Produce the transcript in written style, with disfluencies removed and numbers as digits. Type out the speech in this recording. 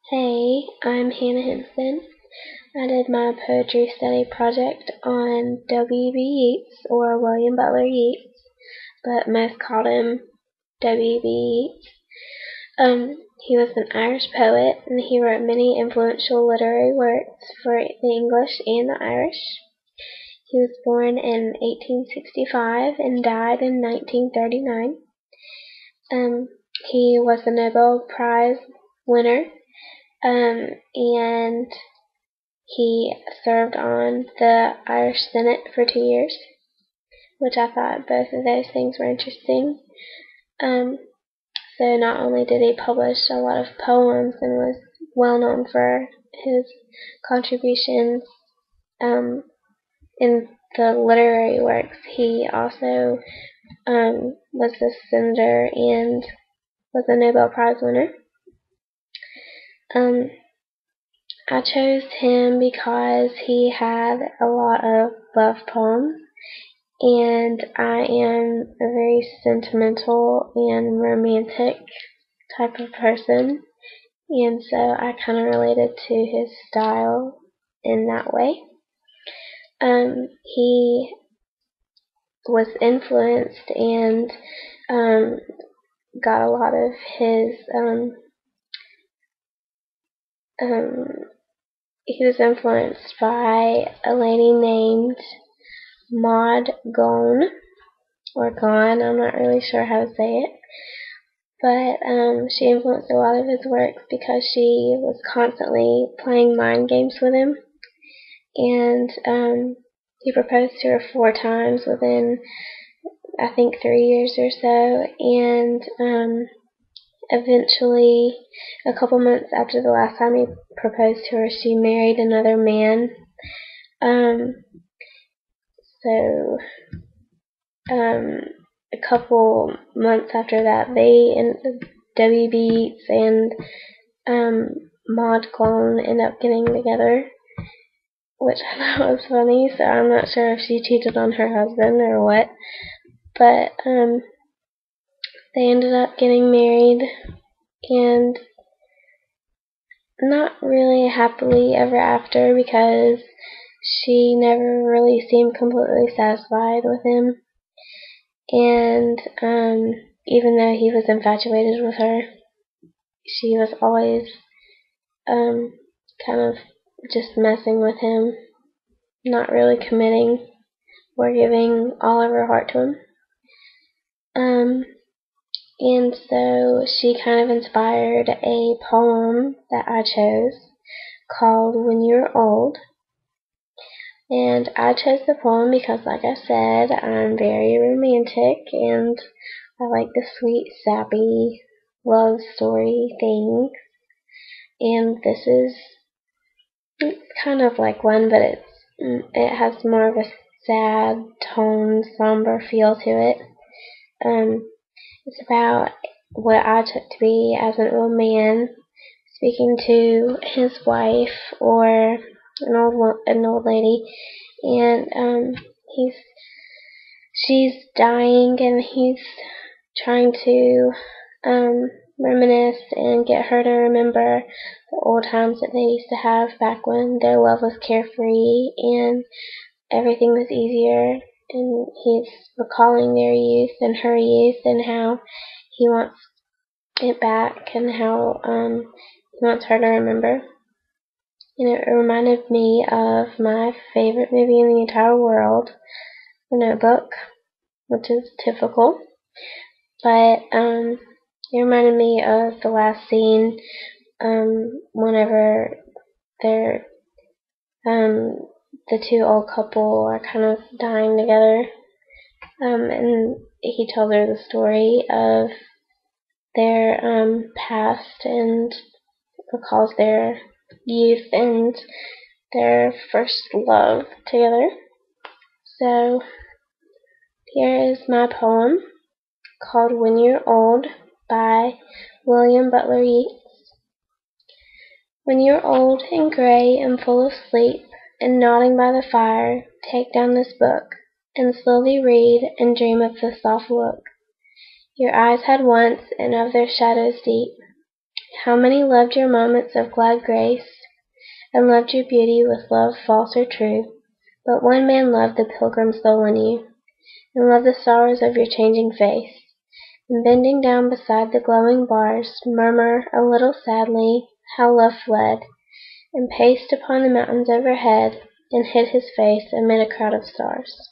Hey, I'm Hannah Henson. I did my poetry study project on W.B. Yeats, or William Butler Yeats, but most called him W.B. Yeats. He was an Irish poet, and he wrote many influential literary works for the English and the Irish. He was born in 1865 and died in 1939. He was a Nobel Prize winner. And he served on the Irish Senate for 2 years, which I thought both of those things were interesting. So not only did he publish a lot of poems and was well known for his contributions in the literary works, he also was a senator and was a Nobel Prize winner. I chose him because he had a lot of love poems, and I am a very sentimental and romantic type of person, and so I kind of related to his style in that way. He was influenced and got a lot of his he was influenced by a lady named Maud Gonne, or Gone, I'm not really sure how to say it, but she influenced a lot of his works because she was constantly playing mind games with him, and he proposed to her 4 times within, I think, 3 years or so, and eventually, a couple months after the last time he proposed to her, she married another man. A couple months after that, W.B. Yeats and Maud Gonne end up getting together, which I thought was funny, so I'm not sure if she cheated on her husband or what, but they ended up getting married, and not really happily ever after, because she never really seemed completely satisfied with him, and even though he was infatuated with her, she was always kind of just messing with him, not really committing or giving all of her heart to him. And so she kind of inspired a poem that I chose called When You're Old. And I chose the poem because, like I said, I'm very romantic and I like the sweet, sappy love story things. And this is kind of like one, but it has more of a sad tone, somber feel to it. It's about what I took to be as an old man speaking to his wife, or an old lady, and she's dying, and he's trying to reminisce and get her to remember the old times that they used to have back when their love was carefree and everything was easier, and he's recalling their youth and her youth and how he wants it back and how he wants her to remember. And it reminded me of my favorite movie in the entire world, The Notebook, which is typical, but it reminded me of the last scene whenever they're the two old couple are kind of dying together, and he tells her the story of their past and recalls their youth and their first love together. So here is my poem called When You're Old by William Butler Yeats. When you're old and gray and full of sleep, and nodding by the fire, take down this book, and slowly read and dream of the soft look your eyes had once, and of their shadows deep, How many loved your moments of glad grace, and loved your beauty with love false or true? But one man loved the pilgrim soul in you, and loved the sorrows of your changing face, and bending down beside the glowing bars, murmur a little sadly how love fled, and paced upon the mountains overhead, and hid his face amid a crowd of stars.